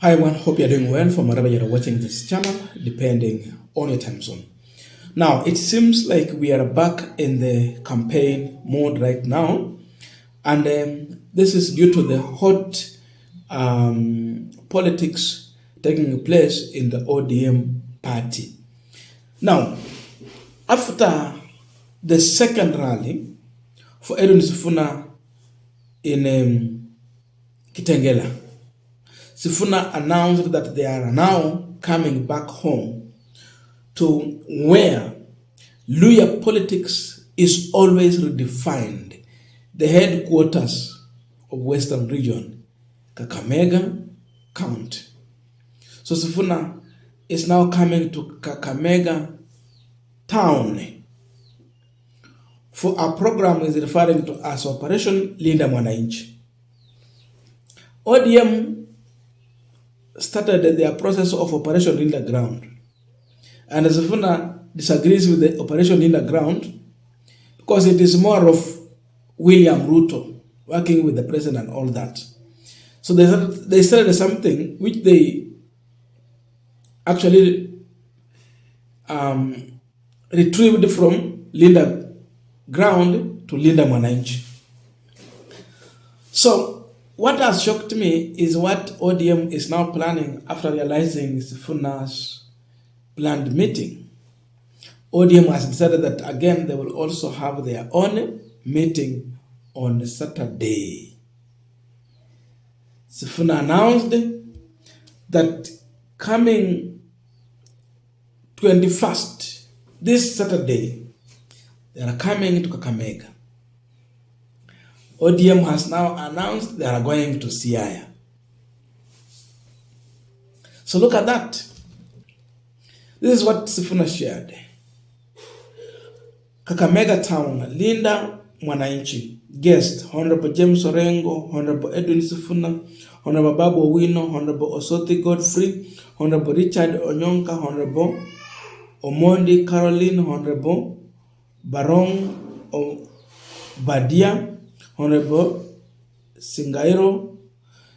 Hi everyone, hope you're doing well from wherever you're watching this channel, depending on your time zone. Now, it seems like we are back in the campaign mode right now, and this is due to the hot politics taking place in the ODM party. Now, after the second rally for Edwin Sifuna in Kitengela, Sifuna announced that they are now coming back home to where Luya politics is always redefined, the headquarters of Western Region, Kakamega County. So Sifuna is now coming to Kakamega town for a program is referring to as Operation Linda Mwananchi. ODM started their process of Operation Linda Ground, and Sifuna disagrees with the Operation Linda Ground because it is more of William Ruto working with the president and all that. So they started something which they actually retrieved from Linda Ground to Linda Mwananchi. So what has shocked me is what ODM is now planning after realizing Sifuna's planned meeting. ODM has decided that again they will also have their own meeting on Saturday. Sifuna announced that coming 21st, this Saturday, they are coming to Kakamega. ODM has now announced they are going to Siaya. So look at that. This is what Sifuna shared. Kakamega Town, Linda Mwananchi. Guest, Honorable James Orengo, Honorable Edwin Sifuna, Honorable Babu Owino, Honorable Osoti Godfrey, Honorable Richard Onyonka, Honorable Omondi Caroline, Honorable Barong Badia, Honorable Singairo.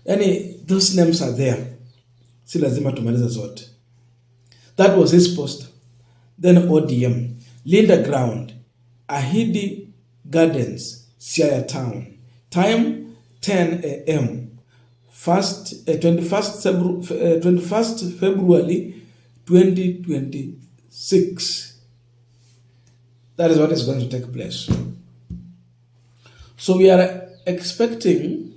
Those names are there. Si lazima tumaliza zote. That was his post. Then ODM, Linda Ground, Ahidi Gardens, Siaya Town. Time 10 a.m. 21st February 2026. That is what is going to take place. So we are expecting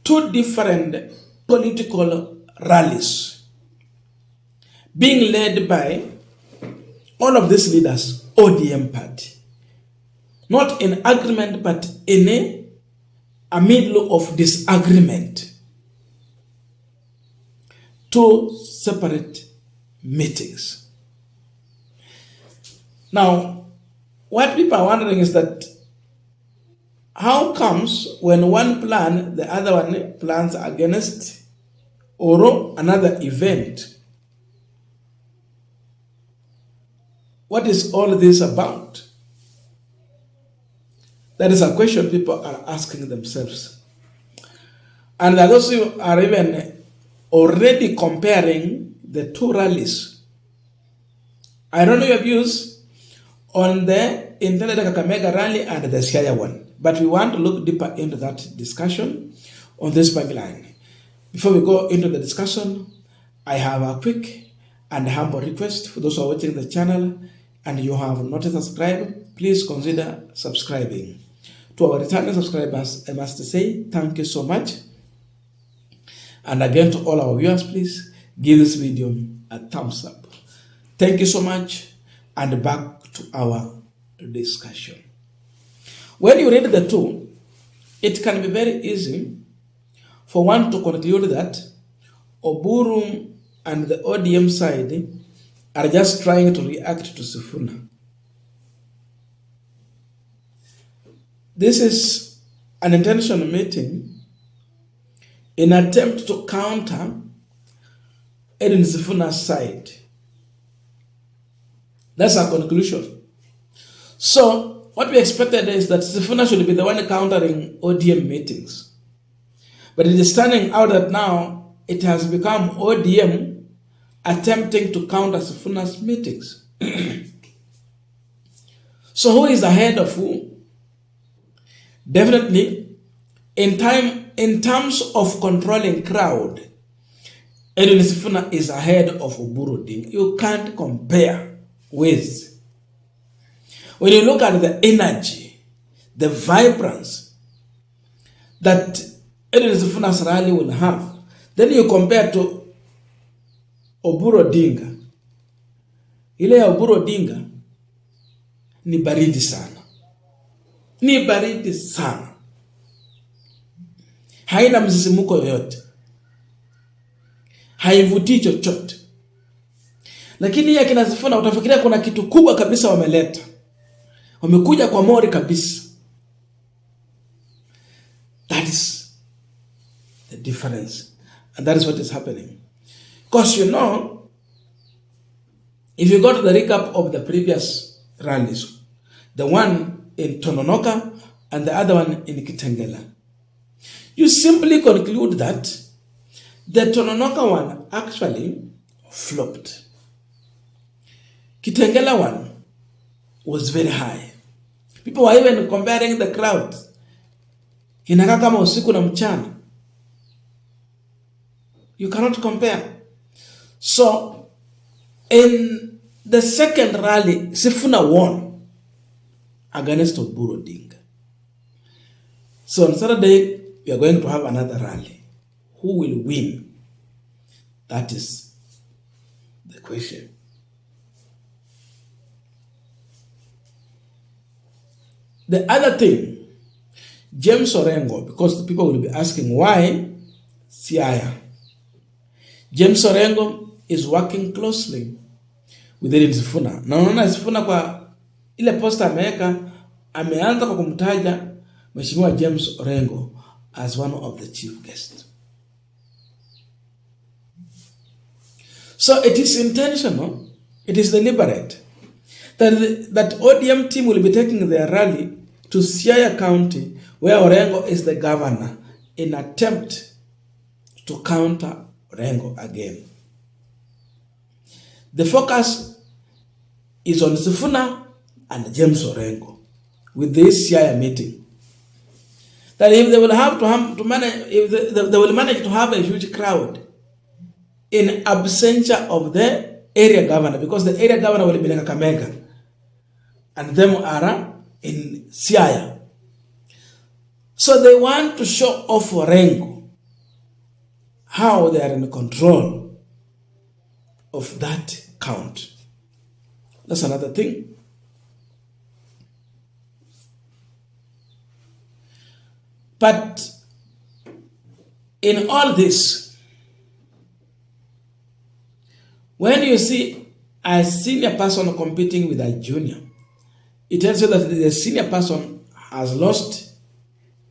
two different political rallies being led by all of these leaders, ODM party. Not in agreement, but in a middle of disagreement. Two separate meetings. Now, what people are wondering is that how comes when one plan, the other one plans against or another event? What is all this about? That is a question people are asking themselves. And those who are even already comparing the two rallies. I don't know your views on the Internet Kakamega rally and the Siaya one, but we want to look deeper into that discussion on this pipeline. Before we go into the discussion, I have a quick and humble request for those who are watching the channel and you have not subscribed, please consider subscribing. To our returning subscribers, I must say thank you so much. And again, to all our viewers, please give this video a thumbs up. Thank you so much, and back to our discussion. When you read the two, it can be very easy for one to conclude that Oburu and the ODM side are just trying to react to Sifuna. This is an intentional meeting in an attempt to counter Edwin Sifuna's side. That's our conclusion. So what we expected is that Sifuna should be the one countering ODM meetings. But it is turning out that now it has become ODM attempting to counter Sifuna's meetings. So who is ahead of who? Definitely, in terms of controlling crowd, Edwin Sifuna is ahead of Oburu Odinga. You can't compare with. When you look at the energy, the vibrance that Edwin Sifuna's rally will have, then you compare to Oburu Odinga. Ile ya Oburu Odinga ni baridi sana. Ni baridi sana. Haina msisimuko yoyote. Haivutii chochote. Lakini ya kina Sifuna utafikiria kuna kitu kubwa kabisa wameleta. Wamekuja kwa mori kabisa. That is the difference. And that is what is happening. Because you know, if you go to the recap of the previous rallies, the one in Tononoka and the other one in Kitengela, you simply conclude that the Tononoka one actually flopped. Kitengela one was very high. People were even comparing the crowd. Inakaa kama usiku na mchana. You cannot compare. So, in the second rally, Sifuna won against Oburu Odinga. So on Saturday, we are going to have another rally. Who will win? That is the question. The other thing, James Orengo, because the people will be asking why Siaya. James Orengo is working closely with Edwin Sifuna. Na unaona Sifuna kwa ile posta ameweka, ameanza kwa kumtaja Mheshimiwa James Orengo as one of the chief guests. So it is intentional, it is deliberate that ODM team will be taking their rally to Siaya County, where Orengo is the governor, in attempt to counter Orengo again. The focus is on Sifuna and James Orengo with this Siaya meeting. That if they will have to manage, if they will manage to have a huge crowd in absentia of the area governor, because the area governor will be in Kakamega and them are in Siaya. So they want to show off Orengo how they are in control of that count. That's another thing. But in all this, when you see a senior person competing with a junior, it tells you that the senior person has lost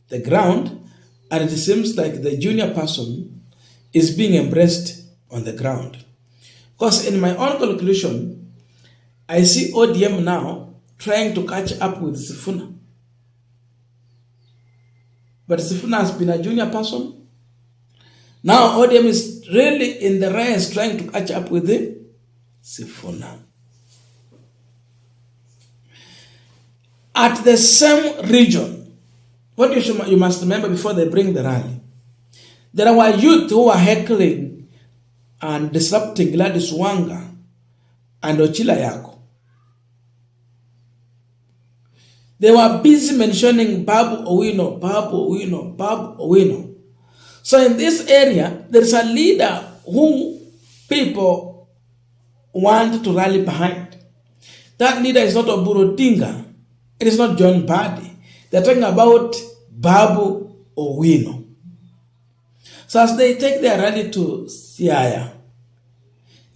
the ground, and it seems like the junior person is being embraced on the ground. Because in my own conclusion, I see ODM now trying to catch up with Sifuna. But Sifuna has been a junior person. Now ODM is really in the race trying to catch up with Sifuna. At the same region, what you must remember before they bring the rally, there were youth who were heckling and disrupting Gladys Wanga and Ochila Yako. They were busy mentioning Babu Owino, Babu Owino, Babu Owino. So in this area, there is a leader who people want to rally behind. That leader is not Oburu Odinga. It is not John Badi. They're talking about Babu Owino. So as they take their rally to Siaya,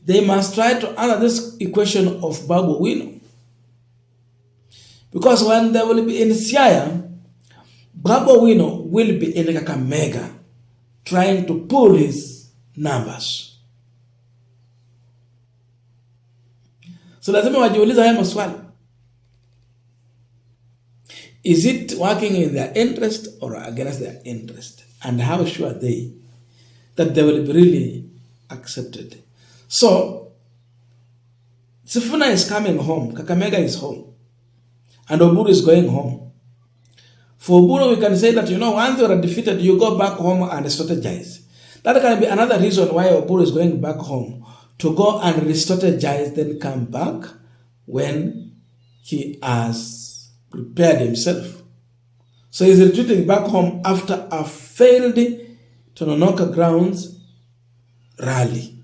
they must try to answer this equation of Babu Owino. Because when they will be in Siaya, Babu Owino will be in Kakamega trying to pull his numbers. So lazima wajiuliza haya maswali. Is it working in their interest or against their interest? And how sure are they that they will be really accepted. So, Sifuna is coming home, Kakamega is home, and Oburu is going home. For Oburu, we can say that, once you are defeated, you go back home and strategize. That can be another reason why Oburu is going back home, to go and re-strategize, then come back when he has prepared himself. So he's retreating back home after a failed Tononoka Grounds rally.